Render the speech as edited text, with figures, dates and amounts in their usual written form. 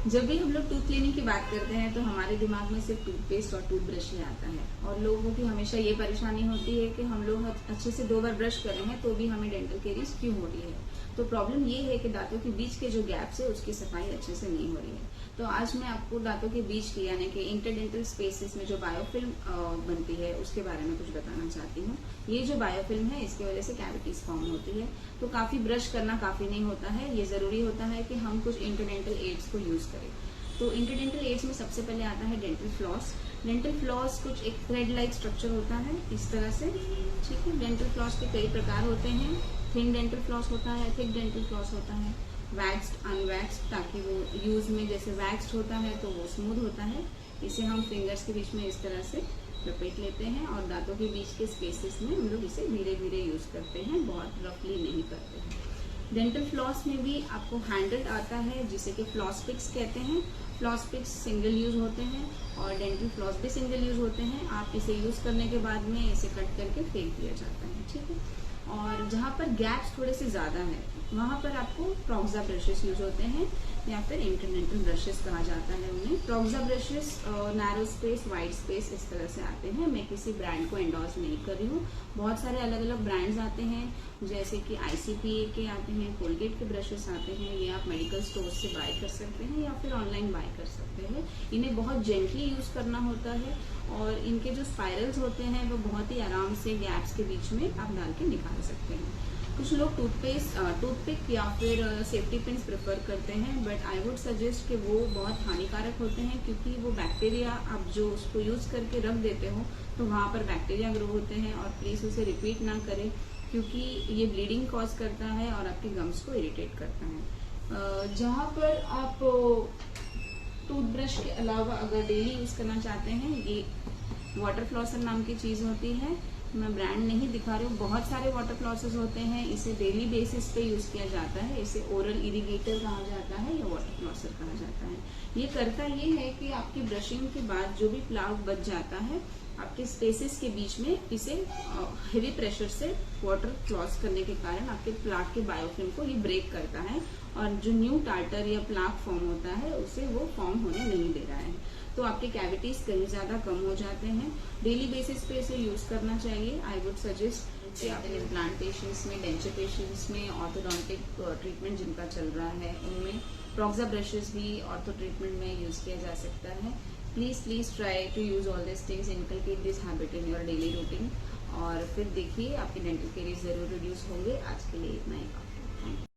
जब भी हम लोग टूथ क्लीनिंग की बात करते हैं तो हमारे दिमाग में सिर्फ टूथपेस्ट और टूथब्रश ही आता है, और लोगों की हमेशा ये परेशानी होती है कि हम लोग अच्छे से 2 बार ब्रश कर रहे हैं तो भी हमें डेंटल कैरीज क्यों हो रही है। तो प्रॉब्लम ये है कि दांतों के बीच के जो गैप्स है उसकी सफाई अच्छे से नहीं हो रही है। तो आज मैं आपको दांतों के बीच की यानी कि इंटरडेंटल स्पेसेस में जो बायोफिल्म बनती है उसके बारे में कुछ बताना चाहती हूँ। ये जो बायोफिल्म है इसकी वजह से कैविटीज फॉर्म होती है, तो काफी ब्रश करना काफी नहीं होता है। ये जरूरी होता है कि हम कुछ इंटरडेंटल एड्स को यूज करें। तो इंटरडेंटल एड्स में सबसे पहले आता है डेंटल फ्लॉस। डेंटल फ्लॉस कुछ एक थ्रेड लाइक स्ट्रक्चर होता है इस तरह से, ठीक है। डेंटल फ्लॉस के कई प्रकार होते हैं। थिन डेंटल फ्लॉस होता है, थिक डेंटल फ्लॉस होता है, वैक्स्ड, अनवैक्स्ड, ताकि वो यूज में जैसे वैक्स्ड होता है तो वो स्मूथ होता है। इसे हम फिंगर्स के बीच में इस तरह से लपेट लेते हैं और दांतों के बीच के स्पेसेस में हम लोग इसे धीरे धीरे यूज करते हैं, बहुत रफली नहीं करते हैं। डेंटल फ्लॉस में भी आपको हैंडल्ड आता है जिसे कि फ्लॉस पिक्स कहते हैं। फ्लॉस पिक्स सिंगल यूज होते हैं और डेंटल फ्लॉस भी सिंगल यूज होते हैं। आप इसे यूज करने के बाद में इसे कट करके फेंक दिया जाता है, ठीक है। और जहाँ पर गैप्स थोड़े से ज्यादा है वहां पर आपको प्रोक्सा ब्रशेस यूज होते हैं या फिर इंटरडेंटल ब्रशेस कहा जाता है उन्हें। प्रोक्सा brushes narrow space, wide space इस तरह से आते हैं। मैं किसी ब्रांड को एंडोर्स नहीं कर रही हूँ, बहुत सारे अलग अलग ब्रांड्स आते हैं जैसे कि ICPA के आते हैं, कोलगेट के ब्रशेस आते हैं। ये आप मेडिकल स्टोर से बाय कर सकते हैं या फिर ऑनलाइन बाय कर सकते हैं। इन्हें बहुत जेंटली यूज करना होता है और इनके जो स्पाइरल्स होते हैं वो बहुत ही आराम से गैप्स के बीच में आप डाल के निकाल सकते हैं। कुछ लोग टूथपिक या फिर सेफ्टी पिन्स प्रेफर करते हैं, बट आई वुड सजेस्ट कि वो बहुत हानिकारक होते हैं क्योंकि वो बैक्टीरिया आप जो उसको यूज करके रख देते हो तो वहाँ पर बैक्टीरिया ग्रो होते हैं। और प्लीज उसे रिपीट ना करें क्योंकि ये ब्लीडिंग कॉज करता है और आपके गम्स को इरिटेट करता है। जहाँ पर आप टूथब्रश के अलावा अगर डेली यूज करना चाहते हैं, ये वाटर फ्लॉसर नाम की चीज होती है। मैं ब्रांड नहीं दिखा रही हूँ, बहुत सारे वाटर फ्लॉसेस होते हैं। इसे डेली बेसिस पे यूज किया जाता है। इसे ओरल इरिगेटर कहा जाता है या वाटर फ्लॉसर कहा जाता है। ये करता ये है कि आपकी ब्रशिंग के बाद जो भी प्लाक बच जाता है आपके स्पेसेस के बीच में, इसे हेवी प्रेशर से वाटर फ्लॉस करने के कारण आपके प्लाक के बायोफिल्म को ये ब्रेक करता है और जो न्यू टार्टर या प्लाक फॉर्म होता है उसे वो फॉर्म होने नहीं दे रहा है। तो आपके कैविटीज कहीं ज्यादा कम हो जाते हैं। डेली बेसिस पे इसे यूज करना चाहिए। आई वुड सजेस्ट कि आप इम्प्लांट पेशेंट्स में, डेंचर पेशेंट्स में, ऑर्थोडोंटिक ट्रीटमेंट जिनका चल रहा है उनमें प्रोक्सा ब्रशेस भी ऑर्थो ट्रीटमेंट में यूज किया जा सकता है। Please try to use all this things, inculcate this habit in your daily routine और फिर देखिए आपके डेंटल कैरीज जरूर रिड्यूस होंगे। आज के लिए इतना ही काफी।